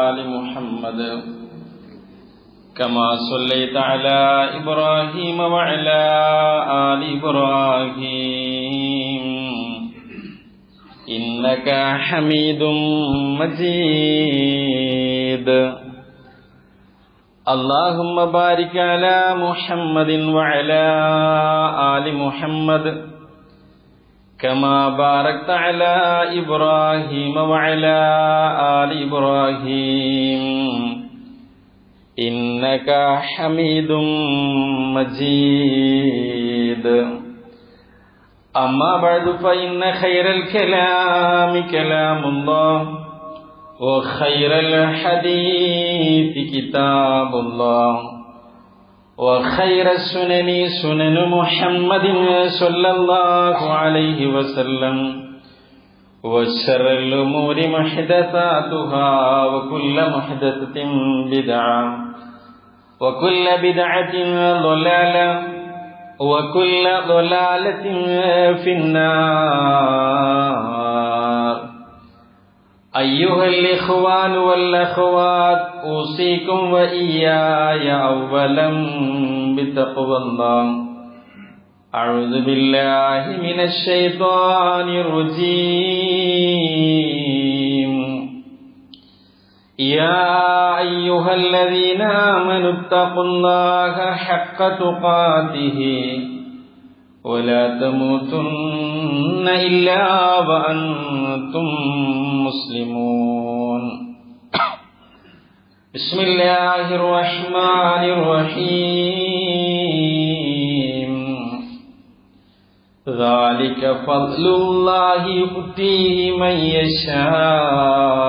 آل محمد كما صليت على إبراهيم وعلى آل إبراهيم إنك حميد مجيد. اللهم بارك على محمد وعلى آل محمد كما باركت على إبراهيم وعلى آل إبراهيم إنك حميد مجيد. أما بعد فإن خير الكلام كلام الله وخير الحديث كتاب الله وخير السنن سنن محمد صلى الله عليه وسلم وشر الأمور محدثاتها وكل محدثة بدعة وكل بدعة ضلالة وكل ضلالة في النار. أيها الإخوان والأخوات، أوصيكم وإياي أولا بتقوى الله. أعوذ بالله من الشيطان الرجيم. يا أيها الذين آمنوا اتقوا الله حق تقاته ولا تموتن إلا وأنتم مسلمون. بسم الله الرحمن الرحيم. ذلك فضل الله يؤتيه من يشاء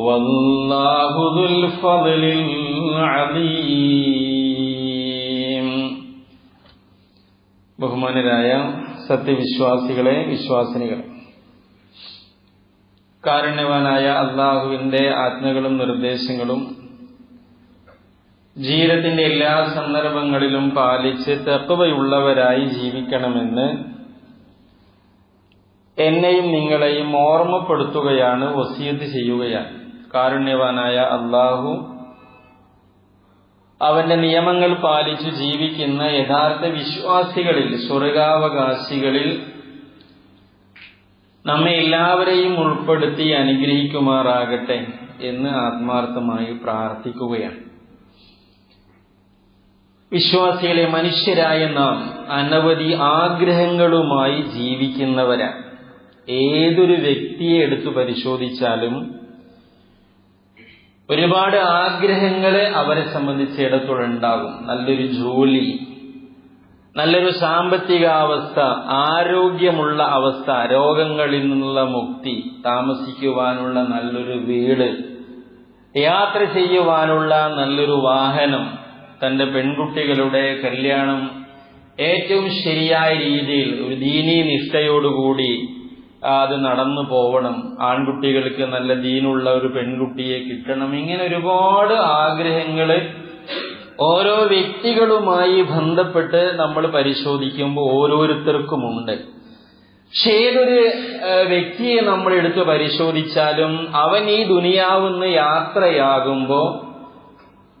والله ذو الفضل العظيم. ബഹുമാനരായ സത്യവിശ്വാസികളെ, വിശ്വാസിനികളെ, കാരുണ്യവാനായ അല്ലാഹുവിന്റെ ആജ്ഞകളും നിർദ്ദേശങ്ങളും ജീവിതത്തിന്റെ എല്ലാ സന്ദർഭങ്ങളിലും പാലിച്ച് തഖ്വയുള്ളവരായി ജീവിക്കണമെന്ന് എന്നെയും നിങ്ങളെയും ഓർമ്മപ്പെടുത്തുകയാണ്, വസിയത്ത് ചെയ്യുകയാണ്. കാരുണ്യവാനായ അല്ലാഹു അവന്റെ നിയമങ്ങൾ പാലിച്ചു ജീവിക്കുന്ന യഥാർത്ഥ വിശ്വാസികളിൽ, സ്വർഗാവകാശികളിൽ നമ്മെ എല്ലാവരെയും ഉൾപ്പെടുത്തി അനുഗ്രഹിക്കുമാറാകട്ടെ എന്ന് ആത്മാർത്ഥമായി പ്രാർത്ഥിക്കുകയാണ്. വിശ്വാസികളെ, മനുഷ്യരായ നാം അനവധി ആഗ്രഹങ്ങളുമായി ജീവിക്കുന്നവരാണ്. ഏതൊരു വ്യക്തിയെ എടുത്തു പരിശോധിച്ചാലും ഒരുപാട് ആഗ്രഹങ്ങൾ അവരെ സംബന്ധിച്ചിടത്തോടുണ്ടാകും. നല്ലൊരു ജോലി, നല്ലൊരു സാമ്പത്തികാവസ്ഥ, ആരോഗ്യമുള്ള അവസ്ഥ, രോഗങ്ങളിൽ നിന്നുള്ള മുക്തി, താമസിക്കുവാനുള്ള നല്ലൊരു വീട്, യാത്ര ചെയ്യുവാനുള്ള നല്ലൊരു വാഹനം, തന്റെ പെൺകുട്ടികളുടെ കല്യാണം ഏറ്റവും ശരിയായ രീതിയിൽ ഒരു ദീനീ നിഷ്ഠയോടുകൂടി അത് നടന്നു പോവണം, ആൺകുട്ടികൾക്ക് നല്ല ദീനുള്ള ഒരു പെൺകുട്ടിയെ കിട്ടണം. ഇങ്ങനെ ഒരുപാട് ആഗ്രഹങ്ങള് ഓരോ വ്യക്തികളുമായി ബന്ധപ്പെട്ട് നമ്മൾ പരിശോധിക്കുമ്പോൾ ഓരോരുത്തർക്കുമുണ്ട്. പക്ഷെ ഏതൊരു വ്യക്തിയെ നമ്മൾ എടുത്ത് പരിശോധിച്ചാലും അവൻ ഈ ദുനിയാവുന്ന് യാത്രയാകുമ്പോൾ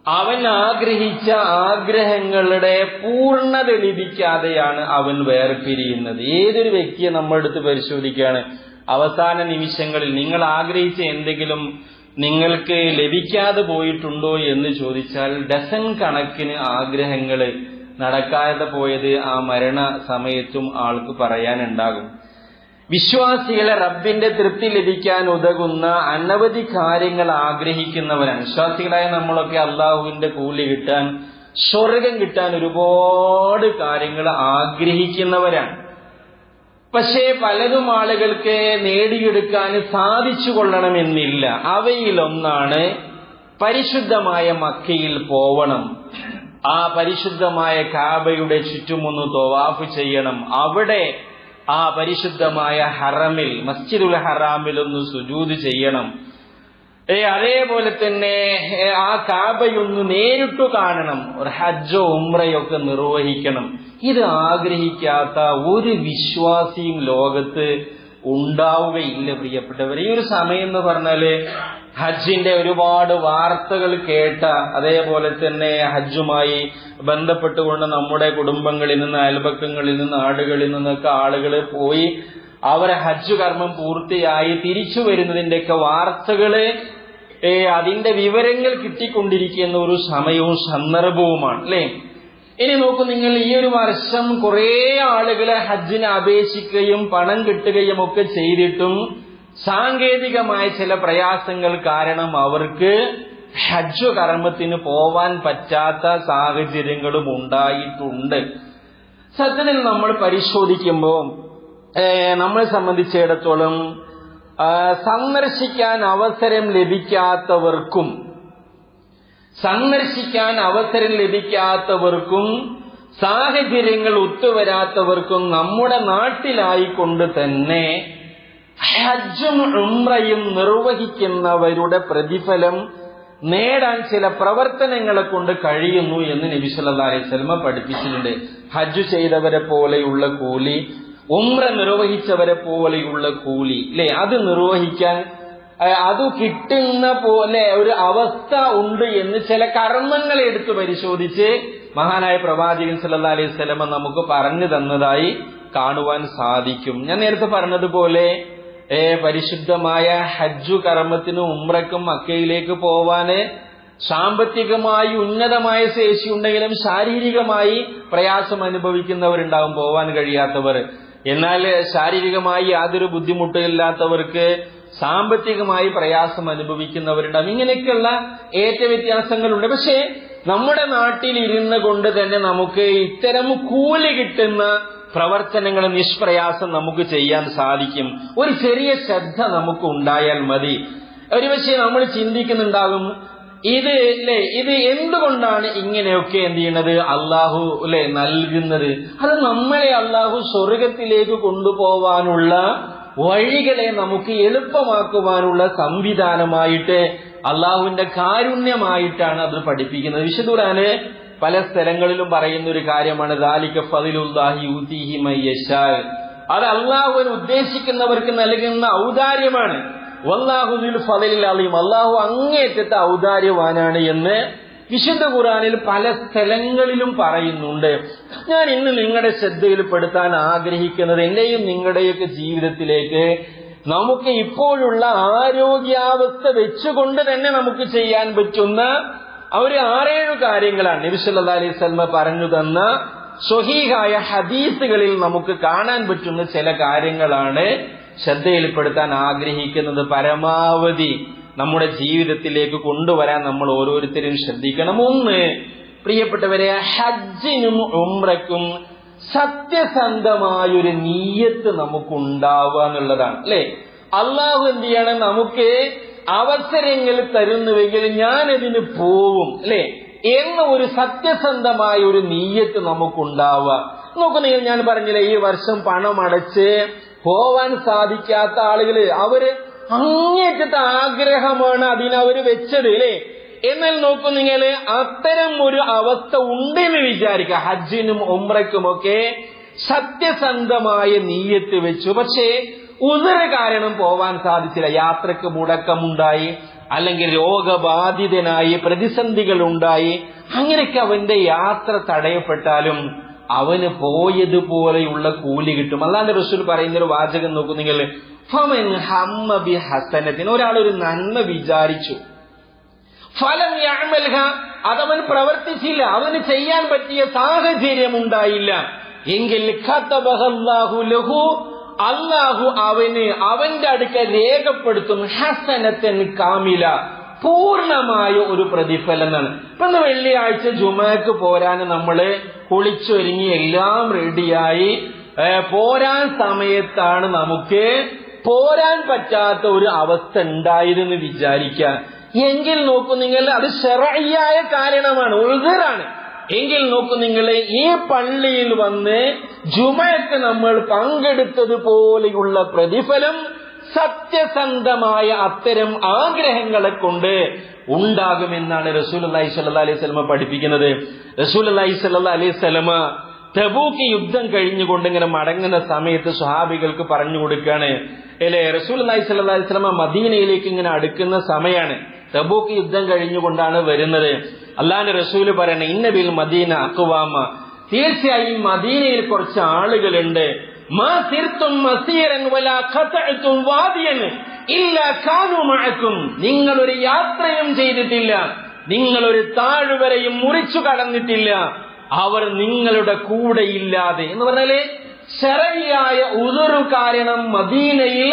അവൻ ആഗ്രഹിച്ച ആഗ്രഹങ്ങളുടെ പൂർണ്ണത ലഭിക്കാതെയാണ് അവൻ വേർപിരിയുന്നത്. ഏതൊരു വ്യക്തിയെ നമ്മൾ എടുത്ത് പരിശോധിക്കുകയാണ്, അവസാന നിമിഷങ്ങളിൽ നിങ്ങൾ ആഗ്രഹിച്ച എന്തെങ്കിലും നിങ്ങൾക്ക് ലഭിക്കാതെ പോയിട്ടുണ്ടോ എന്ന് ചോദിച്ചാൽ ഡസൻ കണക്കിന് ആഗ്രഹങ്ങൾ നടക്കാതെ പോയത് ആ മരണ സമയത്തും ആൾക്ക് പറയാനുണ്ടാകും. വിശ്വാസികളെ റബ്ബിന്റെ തൃപ്തി ലഭിക്കാൻ ഉതകുന്ന അനവധി കാര്യങ്ങൾ ആഗ്രഹിക്കുന്നവരാണ്. വിശ്വാസികളായ നമ്മളൊക്കെ അള്ളാഹുവിന്റെ കൂലി കിട്ടാൻ, സ്വർഗം കിട്ടാൻ ഒരുപാട് കാര്യങ്ങൾ ആഗ്രഹിക്കുന്നവരാണ്. പക്ഷേ പലതും ആളുകൾക്ക് നേടിയെടുക്കാൻ സാധിച്ചു കൊള്ളണമെന്നില്ല. അവയിലൊന്നാണ് പരിശുദ്ധമായ മക്കയിൽ പോവണം, ആ പരിശുദ്ധമായ കാബയുടെ ചുറ്റുമൊന്ന് തവാഫ് ചെയ്യണം, അവിടെ ആ പരിശുദ്ധമായ ഹറമിൽ, മസ്ജിദുൽ ഹറാമിൽ ഒന്ന് സുജൂദ് ചെയ്യണം, അതേപോലെ തന്നെ ആ കാബയൊന്ന് നേരിട്ടു കാണണം, ഒരു ഹജ്ജോ ഉംറയോ ഒക്കെ നിർവഹിക്കണം. ഇത് ആഗ്രഹിക്കാത്ത ഒരു വിശ്വാസിയും ലോകത്ത് ഉണ്ടാവുകയില്ല പ്രിയപ്പെട്ടവർ. ഈ ഒരു സമയം എന്ന് പറഞ്ഞാല് ഹജ്ജിന്റെ ഒരുപാട് വാർത്തകൾ കേട്ട, അതേപോലെ തന്നെ ഹജ്ജുമായി ബന്ധപ്പെട്ടുകൊണ്ട് നമ്മുടെ കുടുംബങ്ങളിൽ നിന്ന്, അയൽപക്കങ്ങളിൽ നിന്ന്, നാടുകളിൽ നിന്നൊക്കെ ആളുകൾ പോയി അവരെ ഹജ്ജ് കർമ്മം പൂർത്തിയായി തിരിച്ചു വരുന്നതിന്റെയൊക്കെ വാർത്തകള്, അതിന്റെ വിവരങ്ങൾ കിട്ടിക്കൊണ്ടിരിക്കുന്ന ഒരു സമയവും സന്ദർഭവുമാണ് അല്ലെ. ഇനി നോക്കൂ നിങ്ങൾ, ഈ ഒരു വർഷം കുറെ ആളുകളെ ഹജ്ജിനെ അപേക്ഷിക്കുകയും പണം കിട്ടുകയും ഒക്കെ ചെയ്തിട്ടും സാങ്കേതികമായ ചില പ്രയാസങ്ങൾ കാരണം അവർക്ക് ഹജ്ജ് കർമ്മത്തിന് പോവാൻ പറ്റാത്ത സാഹചര്യങ്ങളും ഉണ്ടായിട്ടുണ്ട്. സത്യത്തിൽ നമ്മൾ പരിശോധിക്കുമ്പോൾ നമ്മളെ സംബന്ധിച്ചിടത്തോളം സന്ദർശിക്കാൻ അവസരം ലഭിക്കാത്തവർക്കും സാഹചര്യങ്ങൾ ഒത്തുവരാത്തവർക്കും നമ്മുടെ നാട്ടിലായിക്കൊണ്ട് തന്നെ ഹജ്ജും ഉംറയും നിർവഹിക്കുന്നവരുടെ പ്രതിഫലം നേടാൻ ചില പ്രവർത്തനങ്ങളെ കൊണ്ട് കഴിയുന്നു എന്ന് നബി സല്ലല്ലാഹു അലൈഹി വസല്ലം പഠിപ്പിച്ചിട്ടുണ്ട്. ഹജ്ജ് ചെയ്തവരെ പോലെയുള്ള കൂലി, ഉംറ നിർവഹിച്ചവരെ പോലെയുള്ള കൂലി അല്ലെ, അത് നിർവഹിക്കാൻ അത് കിട്ടുന്ന പോലെ ഒരു അവസ്ഥ ഉണ്ട് എന്ന് ചില കർമ്മങ്ങളെ എടുത്ത് പരിശോധിച്ച് മഹാനായ പ്രവാചകൻ സല്ലല്ലാഹു അലൈഹി വസല്ലം നമുക്ക് പറഞ്ഞു തന്നതായി കാണുവാൻ സാധിക്കും. ഞാൻ നേരത്തെ പറഞ്ഞതുപോലെ പരിശുദ്ധമായ ഹജ്ജു കർമ്മത്തിനും ഉംറക്കും മക്കയിലേക്ക് പോവാന് സാമ്പത്തികമായി ഉന്നതമായ ശേഷി ഉണ്ടെങ്കിലും ശാരീരികമായി പ്രയാസം അനുഭവിക്കുന്നവരുണ്ടാവും, പോവാൻ കഴിയാത്തവർ. എന്നാൽ ശാരീരികമായി യാതൊരു ബുദ്ധിമുട്ടില്ലാത്തവർക്ക് സാമ്പത്തികമായി പ്രയാസം അനുഭവിക്കുന്നവരുണ്ടാവും. ഇങ്ങനെയൊക്കെയുള്ള വ്യത്യാസങ്ങളുണ്ട്. പക്ഷെ നമ്മുടെ നാട്ടിൽ ഇരുന്ന് കൊണ്ട് തന്നെ നമുക്ക് ഇത്തരം കൂലി കിട്ടുന്ന പ്രവർത്തനങ്ങൾ നിഷ്പ്രയാസം നമുക്ക് ചെയ്യാൻ സാധിക്കും. ഒരു ചെറിയ ശ്രദ്ധ നമുക്ക് ഉണ്ടായാൽ മതി. ഒരുപക്ഷെ നമ്മൾ ചിന്തിക്കുന്നുണ്ടാകും, ഇത് എന്തുകൊണ്ടാണ് ഇങ്ങനെയൊക്കെ എന്ത് ചെയ്യണത്, അള്ളാഹു നൽകുന്നത്? അത് നമ്മളെ അള്ളാഹു സ്വർഗത്തിലേക്ക് കൊണ്ടുപോവാനുള്ള വഴികളെ നമുക്ക് എളുപ്പമാക്കുവാനുള്ള സംവിധാനമായിട്ട്, അള്ളാഹുവിന്റെ കാരുണ്യമായിട്ടാണ് അത് പഠിപ്പിക്കുന്നത്. വിശുദ്ധ ഖുർആനിലെ പല സ്ഥലങ്ങളിലും പറയുന്ന ഒരു കാര്യമാണ് ദാലിക ഫളിലുല്ലാഹി യൂതിഹി മയ്യശാ. അത് അള്ളാഹുവിന് ഉദ്ദേശിക്കുന്നവർക്ക് നൽകുന്ന ഔദാര്യമാണ്. വല്ലാഹു ദുൽ ഫളിൽ അലീം, അള്ളാഹു അങ്ങേയറ്റത്തെ ഔദാര്യവാനാണ് എന്ന് വിശുദ്ധ ഖുർആനിൽ പല സ്ഥലങ്ങളിലും പറയുന്നുണ്ട്. ഞാൻ ഇന്ന് നിങ്ങളുടെ ശ്രദ്ധയിൽപ്പെടുത്താൻ ആഗ്രഹിക്കുന്നത്, എന്റെയും നിങ്ങളുടെയൊക്കെ ജീവിതത്തിലേക്ക് നമുക്ക് ഇപ്പോഴുള്ള ആരോഗ്യാവസ്ഥ വെച്ചുകൊണ്ട് തന്നെ നമുക്ക് ചെയ്യാൻ പറ്റുന്ന ഒരു 6-7 കാര്യങ്ങളാണ്. നബി സല്ലല്ലാഹു അലൈഹി വസല്ലം പറഞ്ഞു തന്ന സ്വഹീഹായ ഹദീസുകളിൽ നമുക്ക് കാണാൻ പറ്റുന്ന ചില കാര്യങ്ങളാണ് ശ്രദ്ധയിൽപ്പെടുത്താൻ ആഗ്രഹിക്കുന്നത്. പരമാവധി നമ്മുടെ ജീവിതത്തിലേക്ക് കൊണ്ടുവരാൻ നമ്മൾ ഓരോരുത്തരും ശ്രദ്ധിക്കണം. ഒന്ന്, പ്രിയപ്പെട്ടവരെ, ഹജ്ജിനും ഉംറയ്ക്കും സത്യസന്ധമായൊരു നീയത്ത് നമുക്കുണ്ടാവുക എന്നുള്ളതാണ് അല്ലെ. അള്ളാഹു എന്ത് ചെയ്യണം, നമുക്ക് അവസരങ്ങൾ തരുന്നുവെങ്കിൽ ഞാനതിന് പോവും അല്ലെ എന്ന ഒരു സത്യസന്ധമായ ഒരു നീയത്ത് നമുക്കുണ്ടാവുക. നോക്കുന്നെങ്കിൽ ഞാൻ പറഞ്ഞില്ലേ, ഈ വർഷം പണം അടച്ച് പോവാൻ സാധിക്കാത്ത ആളുകള്, അവര് അങ്ങേറ്റത്തെ ആഗ്രഹമാണ് അതിനവര് വെച്ചത് അല്ലെ. എന്നാൽ നോക്കൂ നിങ്ങൾ, അത്തരം ഒരു അവസ്ഥ ഉണ്ടെന്ന് വിചാരിക്കുക. ഹജ്ജിനും ഉംറയ്ക്കുമൊക്കെ സത്യസന്ധമായ നീയത്ത് വെച്ചു, പക്ഷേ ഉദറ് കാരണം പോവാൻ സാധിച്ചില്ല, യാത്രക്ക് മുടക്കമുണ്ടായി, അല്ലെങ്കിൽ രോഗബാധിതനായി, പ്രതിസന്ധികൾ ഉണ്ടായി, അങ്ങനെയൊക്കെ അവന്റെ യാത്ര തടയപ്പെട്ടാലും അവന് പോയതുപോലെയുള്ള കൂലി കിട്ടും. അല്ലാണ്ട് റസൂൽ പറയുന്നൊരു വാചകം നോക്കൂ നിങ്ങൾ, ഫമൻ ഹമ്മ ബി ഹസനത്തിൻ, ഒരാളൊരു നന്മ വിചാരിച്ചു, ഫലം യഅമൽഹ, അതവൻ പ്രവർത്തിച്ചില്ല, അവന് ചെയ്യാൻ പറ്റിയ സാഹചര്യം ഉണ്ടായില്ല, എങ്കിൽ ഖതബഹല്ലാഹു ലഹു, അല്ലാഹു അവന്റെ അടുക്കൽ രേഖപ്പെടുത്തും ഹസനത്തൻ കാമില, പൂർണമായ ഒരു പ്രതിഫലം എന്നാണ്. ഇപ്പൊ വെള്ളിയാഴ്ച ജുമക്ക് പോരാൻ നമ്മള് കുളിച്ചൊരുങ്ങി എല്ലാം റെഡിയായി പോരാൻ സമയത്താണ് നമുക്ക് പോരാൻ പറ്റാത്ത ഒരു അവസ്ഥ ഉണ്ടായതെന്ന് വിചാരിക്കുക. എങ്കിൽ നോക്കൂ നിങ്ങൾ, അത് ശർഈയായ കാരണമാണ്, ഉൾസറാണ്. എങ്കിൽ നോക്കൂ നിങ്ങൾ, ഈ പള്ളിയിൽ വന്ന് ജുമക്ക് നമ്മൾ പങ്കെടുത്തതുപോലെയുള്ള പ്രതിഫലം സത്യസന്ധമായ അത്തരം ആഗ്രഹങ്ങളെ കൊണ്ട് ഉണ്ടാകുമെന്നാണ് റസൂലുള്ളാഹി സ്വല്ലല്ലാഹു അലൈഹി വസല്ലം പഠിപ്പിക്കുന്നത്. റസൂലുള്ളാഹി സ്വല്ലല്ലാഹു അലൈഹി വസല്ലം തബൂക്ക് യുദ്ധം കഴിഞ്ഞുകൊണ്ട് ഇങ്ങനെ മടങ്ങുന്ന സമയത്ത് സ്വഹാബികൾക്ക് പറഞ്ഞു കൊടുക്കാണ്, അല്ലെ റസൂലുള്ളാഹി സ്വല്ലല്ലാഹു അലൈഹി വസല്ലം മദീനയിലേക്ക് ഇങ്ങനെ അടുക്കുന്ന സമയമാണ്. തബൂക്ക് യുദ്ധം കഴിഞ്ഞുകൊണ്ടാണ് വരുന്നത്. അല്ലാഹുവിന്റെ റസൂല് പറയണ ഇന്ന ബിൽ മദീന അഖ്വാമ, തീർച്ചയായും മദീനയിൽ കുറച്ച് ആളുകളുണ്ട്. മാ സിർതും മസീറൻ വലാ ഖതഅതും വാദിയൻ ഇല്ലാ കാനൂ മഅകും, നിങ്ങളൊരു യാത്രയും ചെയ്തിട്ടില്ല, നിങ്ങളൊരു താഴ്വരയും മുറിച്ചു കടന്നിട്ടില്ല, അവർ നിങ്ങളുടെ കൂടെ ഇല്ലാതെ. എന്ന് പറഞ്ഞാല് ശരഈയായ ഉദുറു കാരണം മദീനയിൽ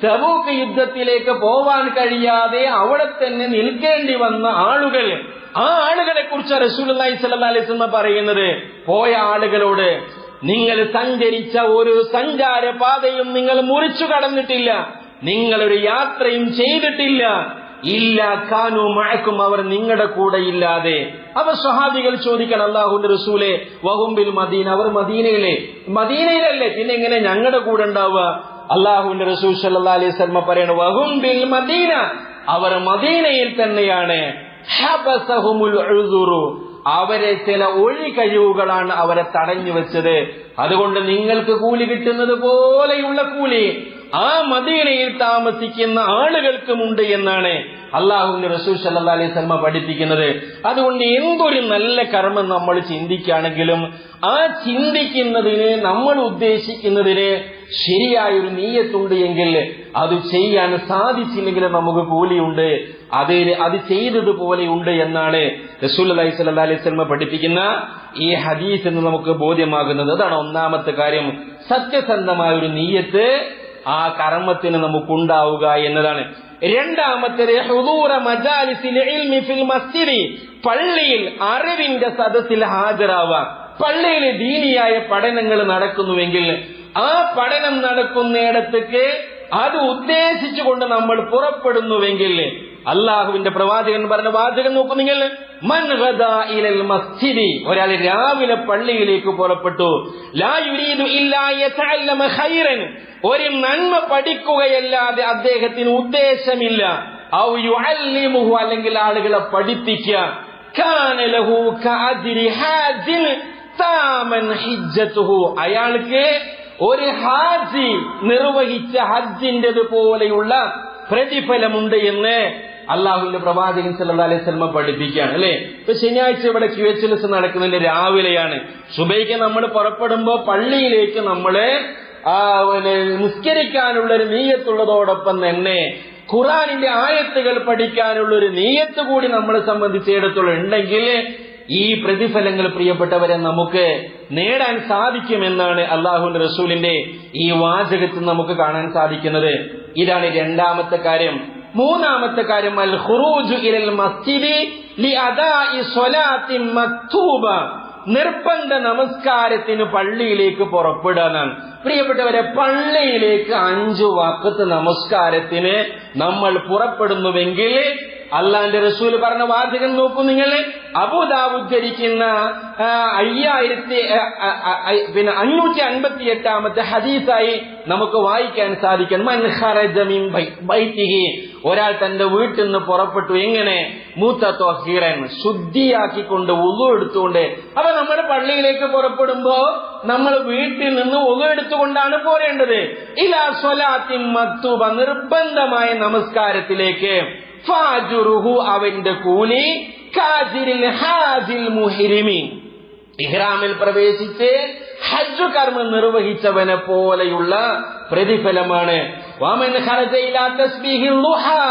തബൂക്ക് യുദ്ധത്തിലേക്ക് പോവാൻ കഴിയാതെ അവിടെ തന്നെ നിൽക്കേണ്ടി വന്ന ആളുകൾ, ആ ആളുകളെ കുറിച്ച് റസൂലുള്ളാഹി സ്വല്ലല്ലാഹു അലൈഹി വസല്ലം പറയുന്നത്, പോയ ആളുകളോട് നിങ്ങൾ സഞ്ചരിച്ച ഒരു സഞ്ചാരപാതയും നിങ്ങൾ മുറിച്ചു കടന്നിട്ടില്ല, നിങ്ങളൊരു യാത്രയും ചെയ്തിട്ടില്ല, ഇല്ല കാനൂ മഅകും, അവർ നിങ്ങളുടെ കൂടെ ഇല്ലാതെ. അപ്പൊ സ്വഹാബികൾ ചോദിക്കണം, അല്ലാഹുവിന്റെ റസൂലേ വഹും ബിൽ മദീന, അവർ മദീനയിലല്ലേ, പിന്നെ എങ്ങനെ ഞങ്ങളുടെ കൂടെ ഉണ്ടാവുക? അല്ലാഹുവിന്റെ റസൂൽ സല്ലല്ലാഹു അലൈഹി വസല്ലം പറയണ വഹും ബിൽ മദീന, അവർ മദീനയിൽ തന്നെയാണ്. ഹബസഹുമുൽ ഉദുറു, അവരെ ചില ഒഴി കഴിവുകളാണ് അവരെ തടഞ്ഞു വെച്ചത്. അതുകൊണ്ട് നിങ്ങൾക്ക് കൂലി കിട്ടുന്നത് പോലെയുള്ള കൂലി ആ മദീനയിൽ താമസിക്കുന്ന ആളുകൾക്കുമുണ്ട് എന്നാണ് അല്ലാഹുവിന്റെ റസൂൽ സല്ലല്ലാഹു അലൈഹി വസല്ലം പഠിപ്പിക്കുന്നത്. അതുകൊണ്ട് എന്തൊരു നല്ല കർമ്മം നമ്മൾ ചിന്തിക്കുകയാണെങ്കിലും ആ ചിന്തിക്കുന്നതിന്, നമ്മൾ ഉദ്ദേശിക്കുന്നതിന് ശരിയായൊരു നീയത്തുണ്ട് എങ്കിൽ അത് ചെയ്യാൻ സാധിച്ചില്ലെങ്കിൽ നമുക്ക് കൂലിയുണ്ട്, അത് ചെയ്തതുപോലെയുണ്ട് എന്നാണ് റസൂലുള്ളാഹി സ്വല്ലല്ലാഹു അലൈഹി വസല്ലം പഠിപ്പിക്കുന്ന ഈ ഹദീസ് എന്ന് നമുക്ക് ബോധ്യമാകുന്നത്. അതാണ് ഒന്നാമത്തെ കാര്യം, സത്യസന്ധമായ ഒരു നീയത്ത് ആ കർമ്മത്തിന് നമുക്കുണ്ടാവുക എന്നതാണ്. രണ്ടാമത്തേത് ഹുദൂറ മജാലിസിൽ ഇൽമി ഫിൽ മസ്ജിദി, പള്ളിയിൽ അറിവിന്റെ സദസ്സിൽ ഹാജരാവുക. പള്ളിയിൽ ദീനിയായ പഠനങ്ങൾ നടക്കുന്നുവെങ്കിൽ ആ പഠനം നടക്കുന്നിടത്തേക്ക് അത് ഉദ്ദേശിച്ചുകൊണ്ട് നമ്മൾ പുറപ്പെടുന്നുവെങ്കിൽ, അള്ളാഹുവിന്റെ പ്രവാചകൻ പറഞ്ഞ വാചകം നോക്കൂ നിങ്ങൾ, മൻ ഗദാ ഇലൽ മസ്ജിദി, ഒരാൾ രാവിലെ പള്ളിയിലേക്ക് പുറപ്പെട്ടു, ലാ യുരീദു ഇല്ലാ യതഅല്ലമ ഖൈറൻ, ഒരു നന്മ പഠിക്കുകയല്ലാതെ അദ്ദേഹത്തിന് ഉദ്ദേശമില്ല, ഔ യുഅല്ലിമുഹു, അല്ലെങ്കിൽ ആളുകളെ പഠിപ്പിക്കുക, കാന ലഹു കഅജ്രി ഹാജിൻ താമൻ ഹിജ്ജതുഹു, അയാൾക്ക് ഒരു ഹാജി നിർവഹിച്ച ഹജ്ജിന്റേത് പോലെയുള്ള പ്രതിഫലമുണ്ട് എന്ന് അള്ളാഹുവിന്റെ പ്രവാചകൻ സല്ലല്ലാഹു അലൈഹി വസല്ലം പഠിപ്പിക്കുകയാണ്. അല്ലെ, ഇപ്പൊ ശനിയാഴ്ച ഇവിടെ QHLS നടക്കുന്നതിന്റെ രാവിലെയാണ്. സുബൈക്ക് നമ്മൾ പുറപ്പെടുമ്പോ പള്ളിയിലേക്ക് നമ്മള് നിസ്കരിക്കാനുള്ള ഒരു നീയത്തുള്ളതോടൊപ്പം തന്നെ ഖുർആനിന്റെ ആയത്തുകൾ പഠിക്കാനുള്ള ഒരു നീയത്ത് കൂടി നമ്മളെ സംബന്ധിച്ചിടത്തോളം ഉണ്ടെങ്കിൽ ഈ പ്രതിഫലങ്ങൾ പ്രിയപ്പെട്ടവരെ നമുക്ക് നേടാൻ സാധിക്കുമെന്നാണ് അല്ലാഹുവിന്റെ റസൂലിന്റെ ഈ വാചകത്തിൽ നമുക്ക് കാണാൻ സാധിക്കുന്നത്. ഇതാണ് രണ്ടാമത്തെ കാര്യം. മൂന്നാമത്തെ കാര്യം അൽ ഖുറൂജു ഇലൽ മസ്ജിദി ലിഅദാഇ സ്വലാത്തിൻ മക്തൂബ, നിർബന്ധ നമസ്കാരത്തിന് പള്ളിയിലേക്ക് പുറപ്പെടാനാണ്. പ്രിയപ്പെട്ടവരെ, പള്ളിയിലേക്ക് 5 വഖത്ത് നമസ്കാരത്തിന് നമ്മൾ പുറപ്പെടുന്നുവെങ്കിൽ അള്ളാന്റെ റസൂൽ പറഞ്ഞ വാചകം നോക്കൂ നിങ്ങൾ. അബൂദാവൂദ് ഉദ്ധരിക്കുന്ന 558 ഹദീസായി നമുക്ക് വായിക്കാൻ സാധിക്കും. മൻ ഖറജ മിൻ ബൈതിഹി, ഒരാൾ തന്റെ വീട്ടിൽ നിന്ന് പുറപ്പെട്ടു, എങ്ങനെ? മുതതഹിറൻ, ശുദ്ധിയാക്കിക്കൊണ്ട്, വുളു എടുത്തുകൊണ്ട്. അപ്പൊ നമ്മൾ പള്ളിയിലേക്ക് പുറപ്പെടുമ്പോ നമ്മൾ വീട്ടിൽ നിന്ന് വുളു എടുത്തുകൊണ്ടാണ് പോരേണ്ടത്. ഇലാ സ്വലാത്തിൻ മക്തൂബ, നിർബന്ധമായ നമസ്കാരത്തിലേക്ക്. ഫാജുറുഹു, അവന്റെ കൂലി കാജിരിൽ ഹാജിൽ മുഹ്രിമി, ഇഹ്റാമിൽ പ്രവേശിച്ച് ഹജ്ജ് കർമ്മം നിർവഹിച്ചവനെ പോലെയുള്ള പ്രതിഫലമാണ്. വമൻ ഖറജ ഇലാ തസ്ബീഹിൽ ളുഹാ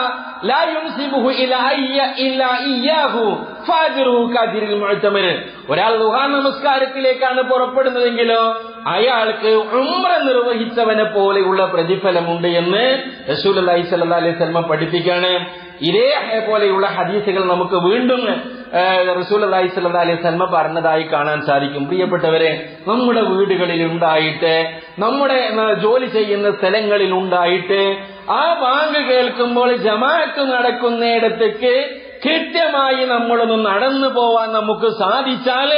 ലാ യുൻസിബുഹു ഇല്ലാ ഇയ്യാഹു ഫാജുറുഹു കാജിരിൽ മുഅ്തമർ, ഒരാൾ ളുഹാ നമസ്കാരത്തിലേക്കാണ് പുറപ്പെടുന്നതെങ്കിലോ അയാൾക്ക് ഉംറ നിർവഹിച്ചവനെ പോലെയുള്ള പ്രതിഫലമുണ്ട് എന്ന് റസൂലുള്ളാഹി സ്വല്ലല്ലാഹു അലൈഹി വസല്ലം പഠിപ്പിക്കുകയാണ്. ഇതേപോലെയുള്ള ഹദീസുകൾ നമുക്ക് വീണ്ടും റസൂലുള്ളാഹി സ്വല്ലല്ലാഹു അലൈഹി വസല്ലം പറഞ്ഞതായി കാണാൻ സാധിക്കും. പ്രിയപ്പെട്ടവരെ, നമ്മുടെ വീടുകളിൽ ഉണ്ടായിട്ട്, നമ്മുടെ ജോലി ചെയ്യുന്ന സ്ഥലങ്ങളിൽ ഉണ്ടായിട്ട്, ആ ബാങ്ക് കേൾക്കുമ്പോൾ ജമാഅത്ത് നടക്കുന്നിടത്തേക്ക് കൃത്യമായി നമ്മളൊന്ന് നടന്നു പോവാൻ നമുക്ക് സാധിച്ചാൽ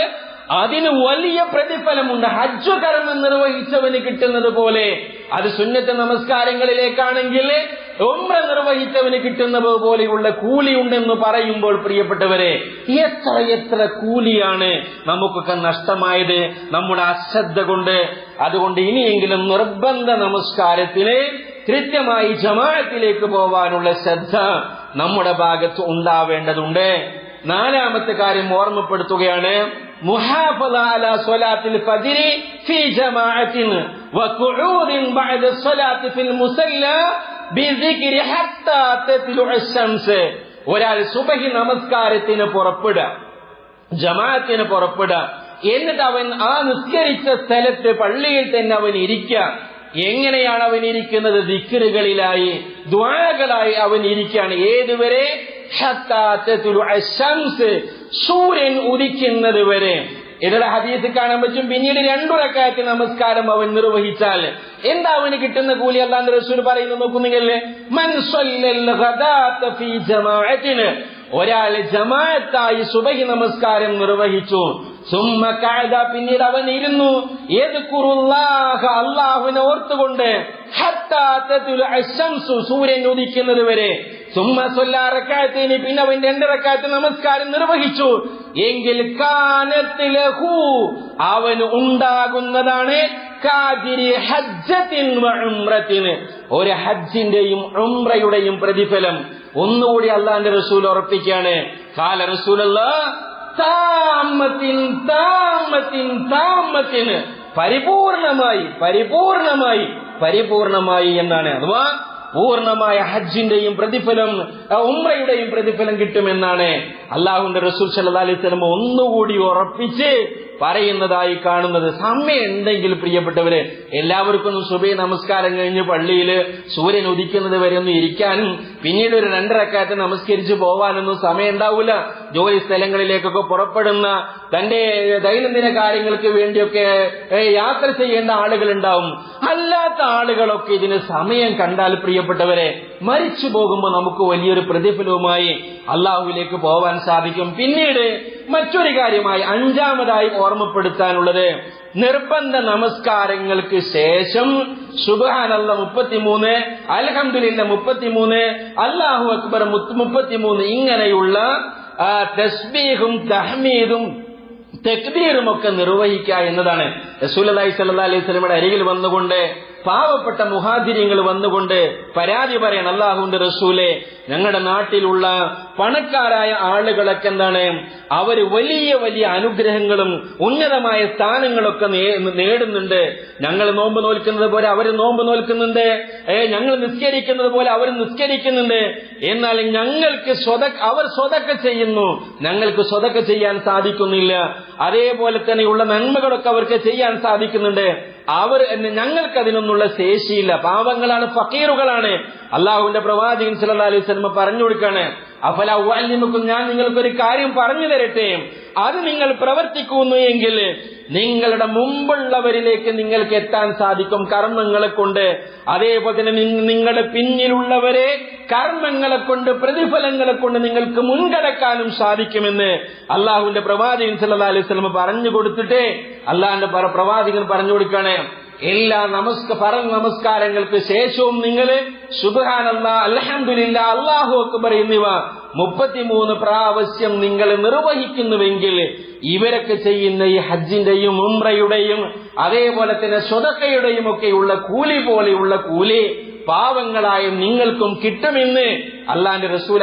അതിന് വലിയ പ്രതിഫലമുണ്ട്. ഹജ്ജ് കർമ്മം നിർവഹിച്ചവന് കിട്ടുന്നത് പോലെ. അത് സുന്നത്ത് നമസ്കാരങ്ങളിലേക്കാണെങ്കിൽ ഉംറ നിർവഹിച്ചവന് കിട്ടുന്നത് പോലെയുള്ള കൂലിയുണ്ടെന്ന് പറയുമ്പോൾ പ്രിയപ്പെട്ടവരെ, എത്ര കൂലിയാണ് നമുക്കൊക്കെ നഷ്ടമായത് നമ്മുടെ അശ്രദ്ധ കൊണ്ട്. അതുകൊണ്ട് ഇനിയെങ്കിലും നിർബന്ധ നമസ്കാരത്തിന് കൃത്യമായി ജമാഅത്തിലേക്ക് പോവാനുള്ള ശ്രദ്ധ നമ്മുടെ ഭാഗത്ത് ഉണ്ടാവേണ്ടതുണ്ട്. നാലാമത്തെ കാര്യം ഓർമ്മപ്പെടുത്തുകയാണ്, മുഹാഫള അലാ സ്വലാത്തിൽ ഫജ്രി ഫീ ജമാഅത്തിൻ വഖുഊദിൻ ബഅദ സ്വലാത്തി ഫിൽ മുസല്ല ബിസിക്രി ഹത്താ തത്ലുഅ ശംസ്. ഒരാൾ സുബഹി നമസ്കാരത്തിന് പുറപ്പെടുക, ജമാഅത്തിന് പുറപ്പെടുക, എന്നിട്ട് അവൻ ആ നിസ്കരിച്ച സ്ഥലത്ത് പള്ളിയിൽ തന്നെ അവൻ ഇരിക്കുക. എങ്ങനെയാണ് അവൻ ഇരിക്കുന്നത്? ദിക്റുകളിലായി, ദുആകളായി അവൻ ഇരിക്കുകയാണ്. ഏതുവരെ? ഹത്താ തത്ലുഅ ശംസ്, സൂര്യൻ ഉദിക്കുന്നത് വരെ. ഇതിലെ ഹദീസ് കാണാൻ പറ്റും. പിന്നീട് 2 റക്അത്ത് നമസ്കാരം അവൻ നിർവഹിച്ചാൽ എന്താ അവന് കിട്ടുന്ന കൂലി? അല്ലാഹുവിന്റെ റസൂൽ പറയുന്നത് നോക്കൂ നിങ്ങൾ, മൻ സ്വല്ലൽ ഗദാത ഫീ ജമാഅത്തിൻ, ഒരാൾ ജമാഅത്തായി സുബഹി നമസ്കാരം നിർവഹിച്ചു, സുമ്മ ഖഅദ, പിന്നീട് അവൻ ഇരുന്നു, യദ്കുറുല്ലാഹ, അല്ലാഹുവിനെ ഓർത്തുകൊണ്ട്, ഹത്താ തത്ലുഅ ശംസു, സൂര്യൻ ഉദിക്കുന്നത് വരെ, സുമ്മ സ്വല്ല റക്അത്തൈനി, പിന്നെ അവൻ 2 റക്അത്ത് നമസ്കാരം നിർവഹിച്ചു, എങ്കിൽ കാനത്ത് ലഹു, അവന് ഉണ്ടാകുന്നതാണ് കാജിരി ഹജ്ജത്തിൻ വ ഉംറത്തിൻ, ഒരു ഹജ്ജിന്റെയും ഉംറയുടെയും പ്രതിഫലം. ഒന്നുകൂടി അല്ലാഹുവിന്റെ റസൂൽ ഉറപ്പിക്കുകയാണ്, ഖാല റസൂലുള്ളാഹ് താമത്തിൻ താമത്തിൻ താമത്തിൻ, പരിപൂർണമായി എന്നാണ്. അഥവാ പൂർണ്ണമായ ഹജ്ജിന്റെയും പ്രതിഫലം, ഉംറയുടെയും പ്രതിഫലം കിട്ടുമെന്നാണ് അല്ലാഹുവിന്റെ റസൂൽ സല്ലല്ലാഹു അലൈഹി വസല്ലം ഒന്നുകൂടി ഉറപ്പിച്ച് പറയുന്നതായി കാണുന്നത്. സമയം എന്തെങ്കിലും പ്രിയപ്പെട്ടവര്, എല്ലാവർക്കും സുബഹി നമസ്കാരം കഴിഞ്ഞ് പള്ളിയിൽ സൂര്യൻ ഉദിക്കുന്നത് വരെ ഒന്നും ഇരിക്കാനും പിന്നീട് ഒരു 2 റക്അത്ത് നമസ്കരിച്ച് പോവാനൊന്നും സമയം ഉണ്ടാവില്ല. ജോലി സ്ഥലങ്ങളിലേക്കൊക്കെ പുറപ്പെടുന്ന, തന്റെ ദൈനംദിന കാര്യങ്ങൾക്ക് വേണ്ടിയൊക്കെ യാത്ര ചെയ്യേണ്ട ആളുകൾ ഉണ്ടാവും. അല്ലാത്ത ആളുകളൊക്കെ ഇതിന് സമയം കണ്ടാൽ പ്രിയപ്പെട്ടവരെ, മരിച്ചു പോകുമ്പോൾ നമുക്ക് വലിയൊരു പ്രതിഫലവുമായി അള്ളാഹുവിലേക്ക് പോവാൻ സാധിക്കും. പിന്നീട് മറ്റൊരു കാര്യമായി 5ാമതായി ഓർമ്മപ്പെടുത്താനുള്ളത്, നിർബന്ധ നമസ്കാരങ്ങൾക്ക് ശേഷം സുബ്ഹാനല്ലാഹ് 33, അൽഹംദുലില്ലാഹ് 33, അല്ലാഹു അക്ബർ 33, ഇങ്ങനെയുള്ള തസ്ബീഹും തഹ്മീദും തക്ബീറും ഒക്കെ നിർവഹിക്കുക എന്നതാണ്. റസൂലുള്ളാഹി സ്വല്ലല്ലാഹു അലൈഹി വസല്ലമയുടെ അരികിൽ വന്നുകൊണ്ട് പാവപ്പെട്ട മുഹാജിരിങ്ങൾ വന്നുകൊണ്ട് പരാതി പറയാൻ, അല്ലാഹുവിന്റെ റസൂലേ, ഞങ്ങളുടെ നാട്ടിലുള്ള പണക്കാരായ ആളുകളൊക്കെ എന്താണ്, അവര് വലിയ വലിയ അനുഗ്രഹങ്ങളും ഉന്നതമായ സ്ഥാനങ്ങളൊക്കെ നേടുന്നുണ്ട്. ഞങ്ങൾ നോമ്പ് നോൽക്കുന്നത് പോലെ അവർ നോമ്പ് നോൽക്കുന്നുണ്ട്, ഞങ്ങൾ നിസ്കരിക്കുന്നത് പോലെ അവർ നിസ്കരിക്കുന്നുണ്ട്. എന്നാൽ ഞങ്ങൾക്ക് അവർ സ്വതക്ക ചെയ്യുന്നു, ഞങ്ങൾക്ക് സ്വതക്ക ചെയ്യാൻ സാധിക്കുന്നില്ല. അതേപോലെ തന്നെയുള്ള നന്മകളൊക്കെ അവർക്ക് ചെയ്യാൻ സാധിക്കുന്നുണ്ട്, ഞങ്ങൾക്ക് അതിനൊന്നുള്ള ശേഷിയില്ല. പാവങ്ങളാണ്, ഫക്കീറുകളാണ്. അള്ളാഹുവിന്റെ പ്രവാചകൻ സല്ലല്ലാഹു അലൈഹി വസല്ലം പറഞ്ഞു കൊടുക്കാണ്, അഫല ഉഅല്ലിമുക്കും, ഞാൻ നിങ്ങൾക്കൊരു കാര്യം പറഞ്ഞു തരട്ടെ, അത് നിങ്ങൾ പ്രവർത്തിക്കുന്നു എങ്കിൽ നിങ്ങളുടെ മുമ്പുള്ളവരിലേക്ക് നിങ്ങൾക്ക് എത്താൻ സാധിക്കും കർമ്മങ്ങളെ കൊണ്ട്. അതേപോലെ തന്നെ നിങ്ങളുടെ പിന്നിലുള്ളവരെ കർമ്മങ്ങളെ കൊണ്ട്, പ്രതിഫലങ്ങളെ കൊണ്ട് നിങ്ങൾക്ക് മുൻകടക്കാനും സാധിക്കുമെന്ന് അള്ളാഹുവിന്റെ പ്രവാചകൻ സല്ലല്ലാഹു അലൈഹി വസല്ലം പറഞ്ഞു കൊടുത്തിട്ട് അള്ളാഹുവിന്റെ പ്രവാചകൻ പറഞ്ഞു കൊടുക്കാണ്, എല്ലാ നമസ്കാരങ്ങൾക്ക് ശേഷവും നിങ്ങൾ സുബ്ഹാനല്ലാഹ്, അൽഹംദുലില്ലാഹ്, അല്ലാഹു അക്ബർ എന്നിവ 33 പ്രാവശ്യം നിങ്ങൾ നിർവഹിക്കുന്നുവെങ്കിൽ ഇവരൊക്കെ ചെയ്യുന്ന ഈ ഹജ്ജിന്റെയും ഉംറയുടെയും അതേപോലെ തന്നെ സ്വതക്കയുടെയും ഒക്കെയുള്ള കൂലി പോലെയുള്ള കൂലി പാവങ്ങളായ നിങ്ങൾക്കും കിട്ടുമെന്ന് അള്ളാന്റെ റസൂൽ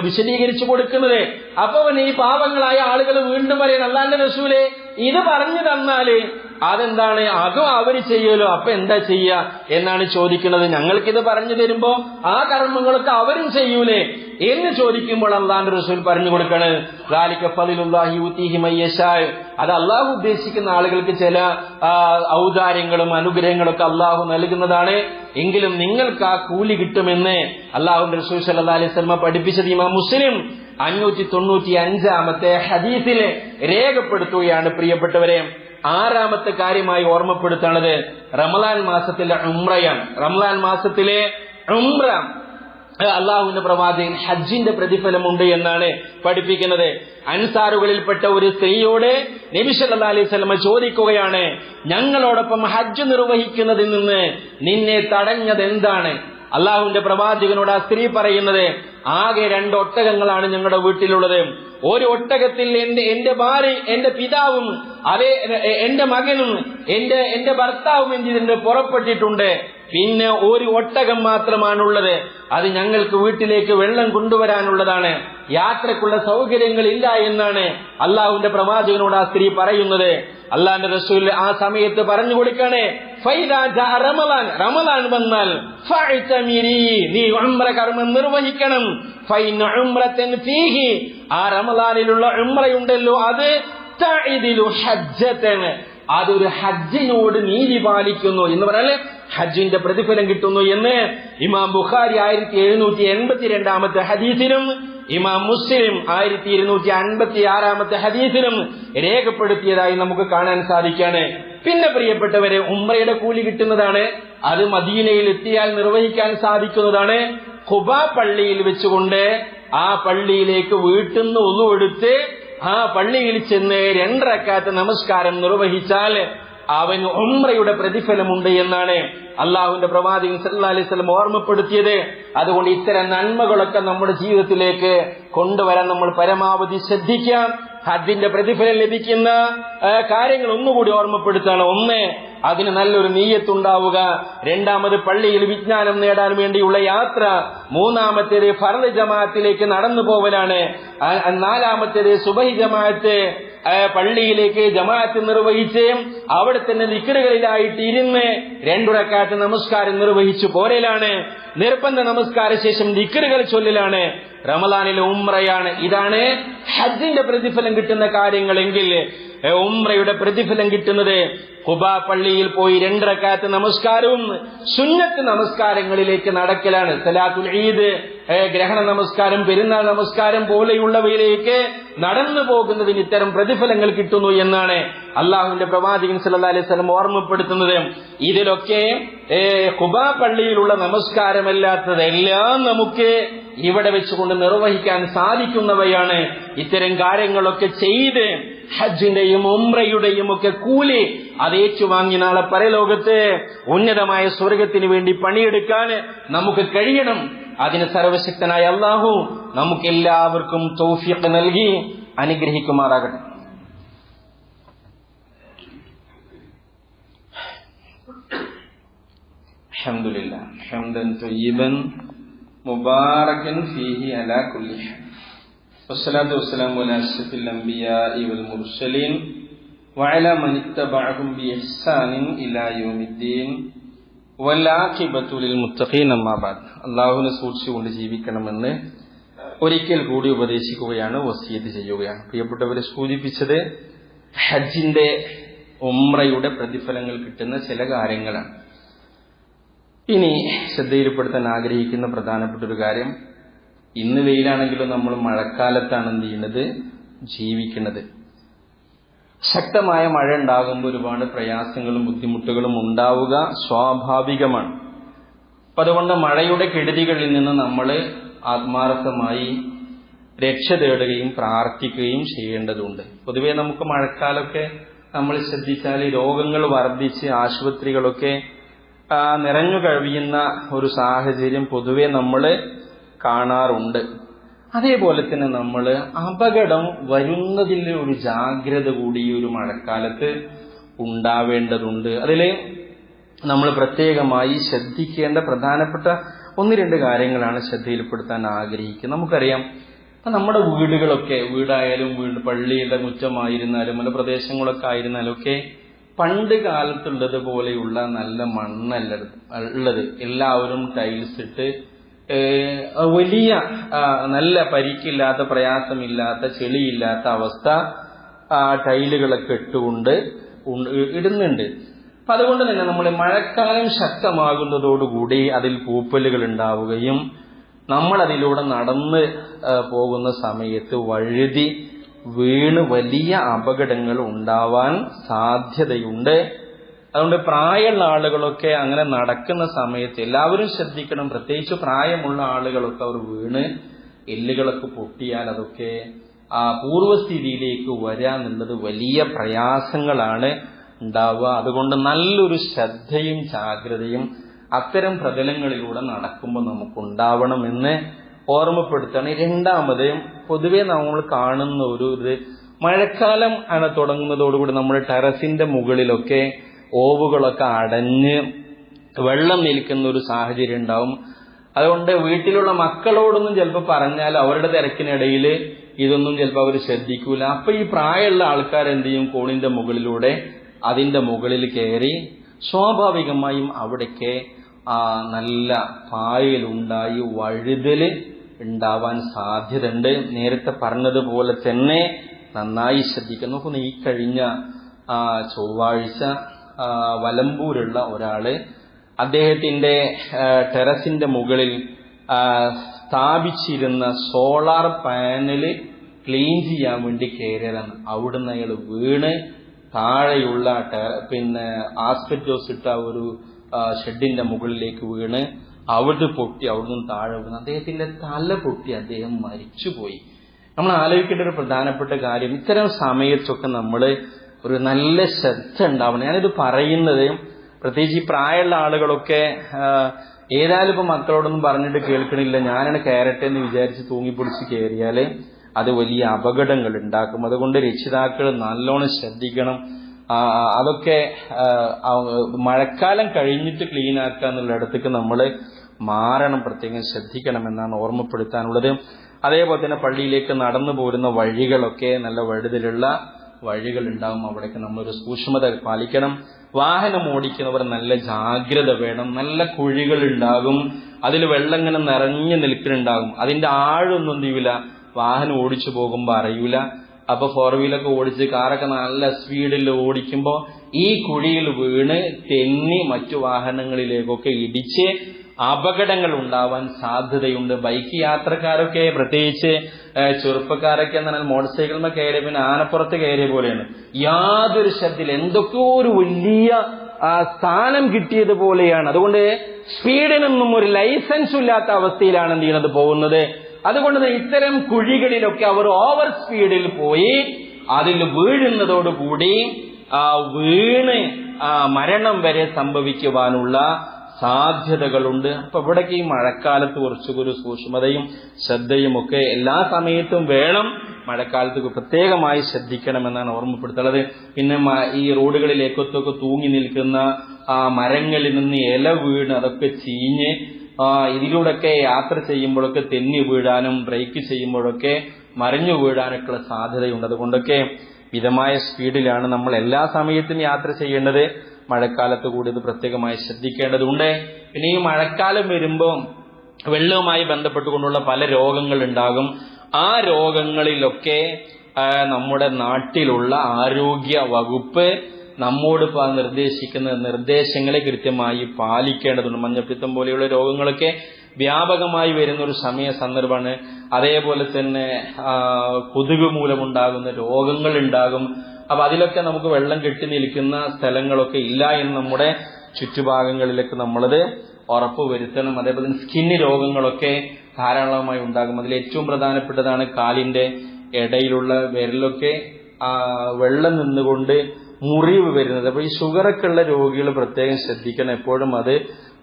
വിശദീകരിച്ചു കൊടുക്കുന്നത്. അപ്പൊ ഈ പാവങ്ങളായ ആളുകൾ വീണ്ടും പറയണം, അള്ളാന്റെ റസൂലെ, ഇത് പറഞ്ഞു തന്നാല് അതെന്താണ്, അതും അവര് ചെയ്യലോ, അപ്പൊ എന്താ ചെയ്യാ എന്നാണ് ചോദിക്കുന്നത്. ഞങ്ങൾക്കിത് പറഞ്ഞു തരുമ്പോ ആ കർമ്മങ്ങളൊക്കെ അവരും ചെയ്യൂലേ എന്ന് ചോദിക്കുമ്പോൾ അള്ളാന്റെ റസൂൽ പറഞ്ഞു കൊടുക്കണ്, ദാലിക ഫളിലുല്ലാഹി യുതീഹി മയ്യശാ, അത് അള്ളാഹു ഉദ്ദേശിക്കുന്ന ആളുകൾക്ക് ചില ഔദാര്യങ്ങളും അനുഗ്രഹങ്ങളൊക്കെ അള്ളാഹു നൽകുന്നതാണ്. എങ്കിലും നിങ്ങൾക്ക് ആ കൂലി കിട്ടുമെന്ന് അള്ളാഹുവിന്റെ റസൂൽ സല്ലല്ലാഹു അലൈഹി വസല്ലം പഠിപ്പിച്ചത് ഇമാം മുസ്ലിം 595 ഹദീസിൽ രേഖപ്പെടുത്തുകയാണ്. പ്രിയപ്പെട്ടവരെ, 6ാമത്തെ കാര്യമായി ഓർമ്മപ്പെടുത്താണത് റമളാൻ മാസത്തിലെ ഉംറയാണ്. റമളാൻ മാസത്തിലെ ഉംറ അള്ളാഹുവിന്റെ പ്രവാചകൻ ഹജ്ജിന്റെ പ്രതിഫലമുണ്ട് എന്നാണ് പഠിപ്പിക്കുന്നത്. അൻസാറുകളിൽപ്പെട്ട ഒരു സ്ത്രീയോട് നബി സല്ലല്ലാഹു അലൈഹി വസല്ലം ചോദിക്കുകയാണ്, ഞങ്ങളോടൊപ്പം ഹജ്ജ് നിർവഹിക്കുന്നതിൽ നിന്ന് നിന്നെ തടഞ്ഞത് എന്താണ്? അള്ളാഹുവിന്റെ പ്രവാചകനോട് ആ സ്ത്രീ പറയുന്നത്, ആകെ 2 ഒട്ടകങ്ങളാണ് ഞങ്ങളുടെ വീട്ടിലുള്ളത്. ഒരു ഒട്ടകത്തിൽ എന്റെ ഭാര്യ, എന്റെ പിതാവും അതേ എന്റെ മകനും എന്റെ ഭർത്താവും എന്തിന്റെ പുറപ്പെട്ടിട്ടുണ്ട്. പിന്നെ ഒരു ഒട്ടകം മാത്രമാണുള്ളത്. അത് ഞങ്ങൾക്ക് വീട്ടിലേക്ക് വെള്ളം കൊണ്ടുവരാനുള്ളതാണ്. യാത്രക്കുള്ള സൗകര്യങ്ങൾ ഇല്ല എന്നാണ് അള്ളാഹുവിന്റെ പ്രവാചകനോട് ആ സ്ത്രീ പറയുന്നത്. അള്ളാഹുവിന്റെ റസൂൽ ആ സമയത്ത് പറഞ്ഞു കൊടുക്കാണ്, റമളാൻ വന്നാൽ നീ ഉംറ കർമ്മം നിർവഹിക്കണം. ആ റമളാനിലുള്ള ഉംറയുണ്ടല്ലോ, അത് അതൊരു ഹജ്ജിനോട് നീതി പാലിക്കുന്നു എന്ന് പറഞ്ഞാൽ ഹജ്ജിന്റെ പ്രതിഫലം കിട്ടുന്നു എന്ന് ഇമാം ബുഖാരി 1782 ഹദീസിലും ഇമാം മുസ്ലിം 1256 ഹദീസിലും രേഖപ്പെടുത്തിയതായി നമുക്ക് കാണാൻ സാധിക്കാണ്. പിന്നെ പ്രിയപ്പെട്ടവരെ, ഉംറയുടെ കൂലി കിട്ടുന്നതാണ്. അത് മദീനയിൽ എത്തിയാൽ നിർവഹിക്കാൻ സാധിക്കുന്നതാണ്. ഖുബാ പള്ളിയിൽ വെച്ചുകൊണ്ട് ആ പള്ളിയിലേക്ക് വീട്ടിൽ നിന്ന് ഉളു എടുത്ത് ആ പള്ളിയിൽ ചെന്ന് 2 റക്അത്ത് നമസ്കാരം നിർവഹിച്ചാൽ അവന് ഉംറയുടെ പ്രതിഫലമുണ്ട് എന്നാണ് അള്ളാഹുവിന്റെ പ്രവാചകൻ സല്ലല്ലാഹു അലൈഹി വസല്ലം ഓർമ്മപ്പെടുത്തിയത്. അതുകൊണ്ട് ഇത്തരം നന്മകളൊക്കെ നമ്മുടെ ജീവിതത്തിലേക്ക് കൊണ്ടുവരാൻ നമ്മൾ പരമാവധി ശ്രദ്ധിക്കാം. ഹജ്ജിന്റെ പ്രതിഫലം ലഭിക്കുന്ന കാര്യങ്ങൾ ഒന്നുകൂടി ഓർമ്മപ്പെടുത്താണ്. 1, അതിന് നല്ലൊരു നീയത്തുണ്ടാവുക. 2, പള്ളിയിൽ വിജ്ഞാനം നേടാൻ വേണ്ടിയുള്ള യാത്ര. 3, ഫർള് ജമാഅത്തിലേക്ക് നടന്നു പോവലാണ്. 4, സുബഹി ജമാഅത്ത് പള്ളിയിലേക്ക് ജമാഅത്ത് നിർവഹിച്ച് അവിടെ തന്നെ ദിക്റുകളിലായിട്ട് ഇരുന്ന് 2 റക്അത്ത് നമസ്കാരം നിർവഹിച്ചു പോരലാണ്. നിർബന്ധ നമസ്കാര ശേഷം ദിക്റുകൾ ചൊല്ലലാണ്. റമളാനിലെ ഉംറയാണ്. ഇതാണ് ഹജ്ജിന്റെ പ്രതിഫലം കിട്ടുന്ന കാര്യങ്ങളെങ്കിൽ ഉംറയുടെ പ്രതിഫലം കിട്ടുന്നത് ഖുബാ പള്ളിയിൽ പോയി 2 റക്അത്ത് നമസ്കാരവും സുന്നത്ത് നമസ്കാരങ്ങളിലേക്ക് നടക്കലാണ്. സലാത്തുൽ ഈദ്, ഗ്രഹണ നമസ്കാരം, പെരുന്നാൾ നമസ്കാരം പോലെയുള്ളവയിലേക്ക് നടന്നു പോകുന്നതിന് ഇത്തരം പ്രതിഫലങ്ങൾ കിട്ടുന്നു എന്നാണ് അള്ളാഹുവിന്റെ പ്രവാചകൻ സല്ലല്ലാഹു അലൈഹി വസല്ലം ഓർമ്മപ്പെടുത്തുന്നത്. ഇതിലൊക്കെ ഖുബാ പള്ളിയിലുള്ള നമസ്കാരമല്ലാത്തതെല്ലാം നമുക്ക് ഇവിടെ വെച്ചുകൊണ്ട് നിർവഹിക്കാൻ സാധിക്കുന്നവയാണ്. ഇത്തരം കാര്യങ്ങളൊക്കെ ചെയ്ത് ഹജ്ജിന്റെയും ഉംറയുടെയും ഒക്കെ കൂലി അത് ഏറ്റുവാങ്ങി നാളെ പരലോകത്ത് ഉന്നതമായ സ്വർഗത്തിന് വേണ്ടി പണിയെടുക്കാൻ നമുക്ക് കഴിയണം. അതിന് സർവശക്തനായ അല്ലാഹു നമുക്കെല്ലാവർക്കും തൗഫീഖ് നൽകി അനുഗ്രഹിക്കുമാറാകട്ടെ. അൽഹംദുലില്ലാഹ് ഹംദൻ തയ്യിബൻ മുബാറകൻ ഫീഹി അലാ കുല്ലി ഹാൽ. വസ്സലാത്തു വസ്സലാമു അലാ അഷ്റഫിൽ അംബിയാഇ വൽ മുർസലീൻ വഅലാ മൻ ഇത്തബഅഹും ബിഇഹ്സാനിൻ ഇലാ യൗമിദ്ദീൻ വൽആഖിബത്തു ലിൽ മുത്തഖീൻ. അമ്മാ ബഅദ്. അല്ലാഹുവിനെ സൂക്ഷിച്ചുകൊണ്ട് ജീവിക്കണമെന്ന് ഒരിക്കൽ കൂടി ഉപദേശിക്കുകയാണ്, വസിയത്ത് ചെയ്യുകയാണ്. പ്രിയപ്പെട്ടവരെ, സൂചിപ്പിച്ചത് ഹജ്ജിന്റെ ഉംറയുടെ പ്രതിഫലങ്ങൾ കിട്ടുന്ന ചില കാര്യങ്ങളാണ്. ഇനി ശ്രദ്ധയിൽപ്പെടുത്താൻ ആഗ്രഹിക്കുന്ന പ്രധാനപ്പെട്ട ഒരു കാര്യം, ഇന്ന് വെയിലാണെങ്കിലും നമ്മൾ മഴക്കാലത്താണ് എന്ത് ചെയ്യുന്നത്, ജീവിക്കുന്നത്. ശക്തമായ മഴ ഉണ്ടാകുമ്പോൾ ഒരുപാട് പ്രയാസങ്ങളും ബുദ്ധിമുട്ടുകളും ഉണ്ടാവുക സ്വാഭാവികമാണ്. അപ്പൊ അതുകൊണ്ട് മഴയുടെ കെടുതികളിൽ നിന്ന് നമ്മൾ ആത്മാർത്ഥമായി രക്ഷ തേടുകയും പ്രാർത്ഥിക്കുകയും ചെയ്യേണ്ടതുണ്ട്. പൊതുവെ നമുക്ക് മഴക്കാലമൊക്കെ നമ്മൾ ശ്രദ്ധിച്ചാൽ രോഗങ്ങൾ വർദ്ധിച്ച് ആശുപത്രികളൊക്കെ നിറഞ്ഞു കഴിയുന്ന ഒരു സാഹചര്യം പൊതുവെ നമ്മൾ കാണാറുണ്ട്. അതേപോലെ തന്നെ നമ്മൾ അപകടം വരുന്നതിൽ ഒരു ജാഗ്രത കൂടി ഒരു മഴക്കാലത്ത് ഉണ്ടാവേണ്ടതുണ്ട്. അതിൽ നമ്മൾ പ്രത്യേകമായി ശ്രദ്ധിക്കേണ്ട പ്രധാനപ്പെട്ട 1-2 കാര്യങ്ങളാണ് ശ്രദ്ധയിൽപ്പെടുത്താൻ ആഗ്രഹിക്കുന്നത്. നമുക്കറിയാം, നമ്മുടെ വീടായാലും പള്ളിയുടെ മുറ്റമായിരുന്നാലും പല പ്രദേശങ്ങളൊക്കെ ആയിരുന്നാലും ഒക്കെ പണ്ട് കാലത്തുള്ളത് പോലെയുള്ള നല്ല മണ്ണല്ല ഉള്ളത്. എല്ലാവരും ടൈൽസ് ഇട്ട് വലിയ നല്ല പരിക്കില്ലാത്ത, പ്രയാസമില്ലാത്ത, ചെളിയില്ലാത്ത അവസ്ഥ ടൈലുകളൊക്കെ ഇട്ടുകൊണ്ട് ഇടുന്നുണ്ട്. അപ്പൊ അതുകൊണ്ട് തന്നെ നമ്മൾ മഴക്കാലം ശക്തമാകുന്നതോടുകൂടി അതിൽ പൂപ്പലുകൾ ഉണ്ടാവുകയും നമ്മൾ അതിലൂടെ നടന്ന് പോകുന്ന സമയത്ത് വഴുതി വീണ് വലിയ അപകടങ്ങൾ ഉണ്ടാവാൻ സാധ്യതയുണ്ട്. അതുകൊണ്ട് പ്രായമുള്ള ആളുകളൊക്കെ അങ്ങനെ നടക്കുന്ന സമയത്ത് എല്ലാവരും ശ്രദ്ധിക്കണം. പ്രത്യേകിച്ച് പ്രായമുള്ള ആളുകളൊക്കെ അവർ വീണ് എല്ലുകളൊക്കെ പൊട്ടിയാൽ അതൊക്കെ പൂർവ്വസ്ഥിതിയിലേക്ക് വരാന്നുള്ളത് വലിയ പ്രയാസങ്ങളാണ് ഉണ്ടാവുക. അതുകൊണ്ട് നല്ലൊരു ശ്രദ്ധയും ജാഗ്രതയും അത്തരം പ്രതലങ്ങളിലൂടെ നടക്കുമ്പോൾ നമുക്കുണ്ടാവണമെന്ന് ഓർമ്മപ്പെടുത്താണ്. രണ്ടാമത്, പൊതുവെ നമ്മൾ കാണുന്ന ഇത് മഴക്കാലം തുടങ്ങുന്നതോടുകൂടി നമ്മുടെ ടെറസിന്റെ മുകളിലൊക്കെ ഓവുകളൊക്കെ അടഞ്ഞ് വെള്ളം നിൽക്കുന്ന ഒരു സാഹചര്യം ഉണ്ടാവും. അതുകൊണ്ട് വീട്ടിലുള്ള മക്കളോടൊന്നും ചിലപ്പോൾ പറഞ്ഞാൽ അവരുടെ തിരക്കിനിടയിൽ ഇതൊന്നും ചിലപ്പോൾ അവർ ശ്രദ്ധിക്കൂല. അപ്പൊ ഈ പ്രായമുള്ള ആൾക്കാർ എന്ത് ചെയ്യും? കോണിന്റെ മുകളിലൂടെ അതിന്റെ മുകളിൽ കയറി സ്വാഭാവികമായും അവിടേക്ക് നല്ല പായലുണ്ടായി വഴുതല് ഉണ്ടാവാൻ സാധ്യതയുണ്ട്. നേരത്തെ പറഞ്ഞതുപോലെ തന്നെ നന്നായി ശ്രദ്ധിക്കണം. നോക്കുന്നു, ഈ കഴിഞ്ഞ ചൊവ്വാഴ്ച വലമ്പൂരുള്ള ഒരാള് അദ്ദേഹത്തിന്റെ ടെറസിന്റെ മുകളിൽ സ്ഥാപിച്ചിരുന്ന സോളാർ പാനല് ക്ലീൻ ചെയ്യാൻ വേണ്ടി കയറിയതാണ്. അവിടുന്ന് അയാൾ വീണ് താഴെയുള്ള ആസ്പെറ്റോസ് ഇട്ട ഒരു ഷെഡിന്റെ മുകളിലേക്ക് വീണ് അവിടുന്ന് പൊട്ടി, അവിടുന്ന് താഴെ വീണ് അദ്ദേഹത്തിന്റെ തല പൊട്ടി അദ്ദേഹം മരിച്ചുപോയി. നമ്മൾ ആലോചിക്കേണ്ട ഒരു പ്രധാനപ്പെട്ട കാര്യം, ഇത്തരം സമയത്തൊക്കെ നമ്മൾ ഒരു നല്ല ശ്രദ്ധ ഉണ്ടാവണം. ഞാനിത് പറയുന്നത് പ്രത്യേകിച്ച് ഈ പ്രായമുള്ള ആളുകളൊക്കെ ഏതായാലും ഇപ്പൊ മക്കളോടൊന്നും പറഞ്ഞിട്ട് കേൾക്കണില്ല, ഞാനാണ് കയറട്ടെ എന്ന് വിചാരിച്ച് തൂങ്ങിപ്പൊടിച്ച് കയറിയാൽ അത് വലിയ അപകടങ്ങൾ ഉണ്ടാക്കും. അതുകൊണ്ട് രക്ഷിതാക്കൾ നല്ലോണം ശ്രദ്ധിക്കണം. അതൊക്കെ മഴക്കാലം കഴിഞ്ഞിട്ട് ക്ലീൻ ആക്കുക എന്നുള്ളിടത്തേക്ക് നമ്മൾ മാറണം, പ്രത്യേകം ശ്രദ്ധിക്കണം എന്നാണ് ഓർമ്മപ്പെടുത്താനുള്ളത്. അതേപോലെ തന്നെ പള്ളിയിലേക്ക് നടന്നു പോരുന്ന വഴികളൊക്കെ നല്ല വഴുതലുള്ള വഴികൾ ഉണ്ടാവും, അവിടേക്ക് നമ്മളൊരു സൂക്ഷ്മത പാലിക്കണം. വാഹനം ഓടിക്കുന്നവർ നല്ല ജാഗ്രത വേണം. നല്ല കുഴികൾ ഉണ്ടാകും, അതിൽ വെള്ളം ഇങ്ങനെ നിറഞ്ഞു നിൽക്കുന്നുണ്ടാകും. അതിന്റെ ആഴൊന്നും എന്തില്ല, വാഹനം ഓടിച്ചു പോകുമ്പോൾ അറിയൂല. അപ്പൊ 4 വീലൊക്കെ ഓടിച്ച് കാറൊക്കെ നല്ല സ്പീഡിൽ ഓടിക്കുമ്പോൾ ഈ കുഴിയിൽ വീണ് തെന്നി മറ്റു വാഹനങ്ങളിലേക്കൊക്കെ ഇടിച്ച് അപകടങ്ങൾ ഉണ്ടാവാൻ സാധ്യതയുണ്ട്. ബൈക്ക് യാത്രക്കാരൊക്കെ, പ്രത്യേകിച്ച് ചെറുപ്പക്കാരൊക്കെ എന്ന് പറഞ്ഞാൽ മോട്ടോർ സൈക്കിളിൽ കയറിയ പിന്നെ ആനപ്പുറത്ത് കയറിയ പോലെയാണ്. യാതൊരു ശ്രദ്ധയിൽ എന്തൊക്കെയോ ഒരു വലിയ സ്ഥാനം കിട്ടിയതുപോലെയാണ്. അതുകൊണ്ട് സ്പീഡിനൊന്നും ഒരു ലൈസൻസും ഇല്ലാത്ത അവസ്ഥയിലാണ് എന്ത് ചെയ്യുന്നത്, പോകുന്നത്. അതുകൊണ്ട് ഇത്തരം കുഴികളിലൊക്കെ അവർ ഓവർ സ്പീഡിൽ പോയി അതിൽ വീഴുന്നതോടുകൂടി വീണ് മരണം വരെ സംഭവിക്കുവാനുള്ള സാധ്യതകളുണ്ട്. അപ്പൊ ഇവിടേക്ക് ഈ മഴക്കാലത്ത് കുറച്ചൊരു സൂക്ഷ്മതയും ശ്രദ്ധയും ഒക്കെ എല്ലാ സമയത്തും വേണം. മഴക്കാലത്ത് പ്രത്യേകമായി ശ്രദ്ധിക്കണമെന്നാണ് ഓർമ്മപ്പെടുത്തുന്നത്. പിന്നെ ഈ റോഡുകളിലേക്കൊക്കെ തൂങ്ങി നിൽക്കുന്ന മരങ്ങളിൽ നിന്ന് ഇല വീണ് അതൊക്കെ ചീഞ്ഞ് ഇതിലൂടെയൊക്കെ യാത്ര ചെയ്യുമ്പോഴൊക്കെ തെന്നി വീഴാനും ബ്രേക്ക് ചെയ്യുമ്പോഴൊക്കെ മറിഞ്ഞു വീഴാനൊക്കെയുള്ള സാധ്യതയുണ്ട്. അതുകൊണ്ടൊക്കെ മിതമായ സ്പീഡിലാണ് നമ്മൾ എല്ലാ സമയത്തും യാത്ര ചെയ്യേണ്ടത്. മഴക്കാലത്ത് കൂടി ഇത് പ്രത്യേകമായി ശ്രദ്ധിക്കേണ്ടതുണ്ട്. പിന്നെ ഈ മഴക്കാലം വരുമ്പോൾ വെള്ളവുമായി ബന്ധപ്പെട്ടുകൊണ്ടുള്ള പല രോഗങ്ങൾ ഉണ്ടാകും. ആ രോഗങ്ങളിലൊക്കെ നമ്മുടെ നാട്ടിലുള്ള ആരോഗ്യ വകുപ്പ് നമ്മോട് നിർദ്ദേശിക്കുന്ന നിർദ്ദേശങ്ങളെ കൃത്യമായി പാലിക്കേണ്ടതുണ്ട്. മഞ്ഞപ്പിത്തം പോലെയുള്ള രോഗങ്ങളൊക്കെ വ്യാപകമായി വരുന്ന ഒരു സന്ദർഭമാണ്. അതേപോലെ തന്നെ കൊതുക് മൂലമുണ്ടാകുന്ന രോഗങ്ങൾ ഉണ്ടാകും. അപ്പൊ അതിലൊക്കെ നമുക്ക് വെള്ളം കെട്ടി നിൽക്കുന്ന സ്ഥലങ്ങളൊക്കെ ഇല്ല എന്ന് നമ്മുടെ ചുറ്റുഭാഗങ്ങളിലൊക്കെ നമ്മളത് ഉറപ്പുവരുത്തണം. അതേപോലെ തന്നെ സ്കിന്ന് രോഗങ്ങളൊക്കെ ധാരാളമായി ഉണ്ടാകും. അതിൽ ഏറ്റവും പ്രധാനപ്പെട്ടതാണ് കാലിന്റെ ഇടയിലുള്ള വിരലൊക്കെ വെള്ളം നിന്നുകൊണ്ട് മുറിവ് വരുന്നത്. അപ്പൊ ഈ ഷുഗറൊക്കെ ഉള്ള രോഗികൾ പ്രത്യേകം ശ്രദ്ധിക്കണം. എപ്പോഴും അത്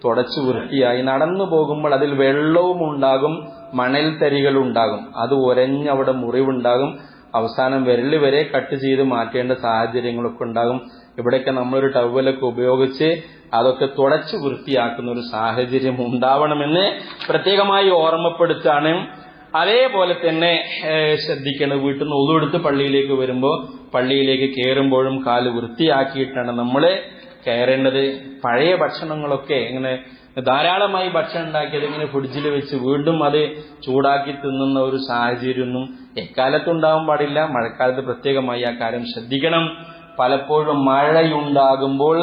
തുടച്ചു വൃത്തിയായി നടന്നു പോകുമ്പോൾ അതിൽ വെള്ളവും ഉണ്ടാകും, മണൽ തരികളും ഉണ്ടാകും. അത് ഒരഞ്ഞ് അവിടെ മുറിവുണ്ടാകും. അവസാനം വിരല് വരെ കട്ട് ചെയ്ത് മാറ്റേണ്ട സാഹചര്യങ്ങളൊക്കെ ഉണ്ടാകും. ഇവിടെയൊക്കെ നമ്മളൊരു ടവലൊക്കെ ഉപയോഗിച്ച് അതൊക്കെ തുടച്ചു വൃത്തിയാക്കുന്ന ഒരു സാഹചര്യം ഉണ്ടാവണമെന്ന് പ്രത്യേകമായി ഓർമ്മപ്പെടുത്താണ്. അതേപോലെ തന്നെ ശ്രദ്ധിക്കേണ്ടത്, വീട്ടിൽ നിന്ന് ഒതുവെടുത്ത് പള്ളിയിലേക്ക് വരുമ്പോൾ പള്ളിയിലേക്ക് കയറുമ്പോഴും കാല് വൃത്തിയാക്കിയിട്ടാണ് നമ്മൾ കയറേണ്ടത്. പഴയ ഭക്ഷണങ്ങളൊക്കെ ഇങ്ങനെ ധാരാളമായി ഭക്ഷണം ഉണ്ടാക്കിയത് ഇങ്ങനെ ഫ്രിഡ്ജിൽ വെച്ച് വീണ്ടും അത് ചൂടാക്കി തിന്നുന്ന ഒരു സാഹചര്യമൊന്നും എക്കാലത്തുണ്ടാവാൻ പാടില്ല. മഴക്കാലത്ത് പ്രത്യേകമായി ആ കാര്യം ശ്രദ്ധിക്കണം. പലപ്പോഴും മഴയുണ്ടാകുമ്പോൾ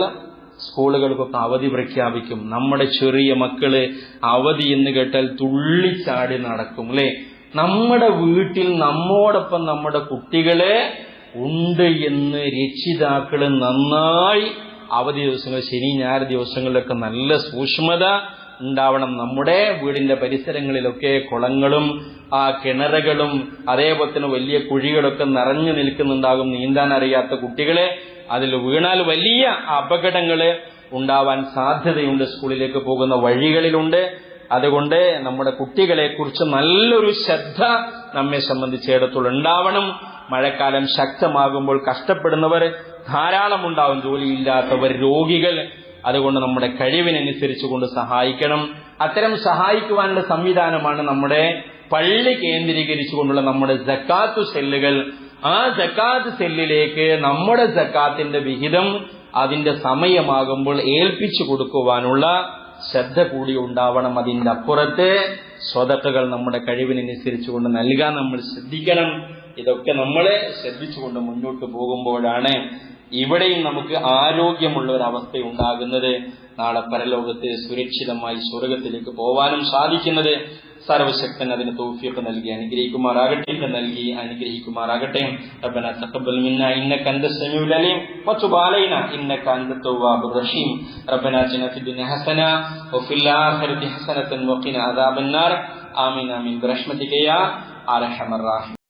സ്കൂളുകൾക്കൊക്കെ അവധി പ്രഖ്യാപിക്കും. നമ്മുടെ ചെറിയ മക്കള് അവധി എന്ന് കേട്ടാൽ തുള്ളിച്ചാടി നടക്കും, അല്ലെ? നമ്മുടെ വീട്ടിൽ നമ്മോടൊപ്പം നമ്മുടെ കുട്ടികളെ ഉണ്ട് എന്ന് രക്ഷിതാക്കള് നന്നായി അവധി ദിവസങ്ങൾ, ശനി ഞായർ ദിവസങ്ങളിലൊക്കെ നല്ല സൂക്ഷ്മത ഉണ്ടാവണം. നമ്മുടെ വീടിന്റെ പരിസരങ്ങളിലൊക്കെ കുളങ്ങളും കിണറുകളും അതേപോലെ തന്നെ വലിയ കുഴികളൊക്കെ നിറഞ്ഞു നിൽക്കുന്നുണ്ടാകും. നീന്താൻ അറിയാത്ത കുട്ടികളെ അതിൽ വീണാൽ വലിയ അപകടങ്ങള് ഉണ്ടാവാൻ സാധ്യതയുണ്ട്, സ്കൂളിലേക്ക് പോകുന്ന വഴികളിലുണ്ട്. അതുകൊണ്ട് നമ്മുടെ കുട്ടികളെ കുറിച്ച് നല്ലൊരു ശ്രദ്ധ നമ്മെ സംബന്ധിച്ചിടത്തോളം ഉണ്ടാവണം. മഴക്കാലം ശക്തമാകുമ്പോൾ കഷ്ടപ്പെടുന്നവർ ധാരാളം ഉണ്ടാവും, ജോലിയില്ലാത്തവർ, രോഗികൾ. അതുകൊണ്ട് നമ്മുടെ കഴിവിനനുസരിച്ച് കൊണ്ട് സഹായിക്കണം. അത്തരം സഹായിക്കുവാനുള്ള സംവിധാനമാണ് നമ്മുടെ പള്ളി കേന്ദ്രീകരിച്ചുകൊണ്ടുള്ള നമ്മുടെ സക്കാത്ത് സെല്ലുകൾ. ആ സക്കാത്ത് സെല്ലിലേക്ക് നമ്മുടെ സക്കാത്തിന്റെ വിഹിതം അതിന്റെ സമയമാകുമ്പോൾ ഏൽപ്പിച്ചു കൊടുക്കുവാനുള്ള ശ്രദ്ധ കൂടി ഉണ്ടാവണം. അതിന്റെ അപ്പുറത്ത് സ്വതക്കകൾ നമ്മുടെ കഴിവിനനുസരിച്ചുകൊണ്ട് നൽകാൻ നമ്മൾ ശ്രദ്ധിക്കണം. ഇതൊക്കെ നമ്മൾ ശ്രദ്ധിച്ചുകൊണ്ട് മുന്നോട്ട് പോകുമ്പോഴാണ് ഇവിടെയും നമുക്ക് ആരോഗ്യമുള്ള ഒരു അവസ്ഥ ഉണ്ടാകുന്നത്. നാളെ പരലോകത്ത് സുരക്ഷിതമായി സ്വർഗത്തിലേക്ക് പോവാനും സാധിക്കുന്നത്. സർവശക്തൻ അതിന് തൗഫീഖ് നൽകി അനുഗ്രഹിക്കുമാറാകട്ടെ. റബ്ബനാ തഖബ്ബൽ മിന്നാ ഇന്നക അൻതസ് സമീഉൽ അലീം വതുബ് അലൈനാ ഇന്നക അൻതത് തവ്വാബുർ റഹീം. റബ്ബനാ ആതിനാ ഫിദ് ദുനിയ ഹസന വഫിൽ ആഖിറതി ഹസനതൻ വഖിനാ അദാബൻ നാർ. ആമീൻ ആമീൻ ബിറഹ്മതിക യാ അർഹമർ റഹീം.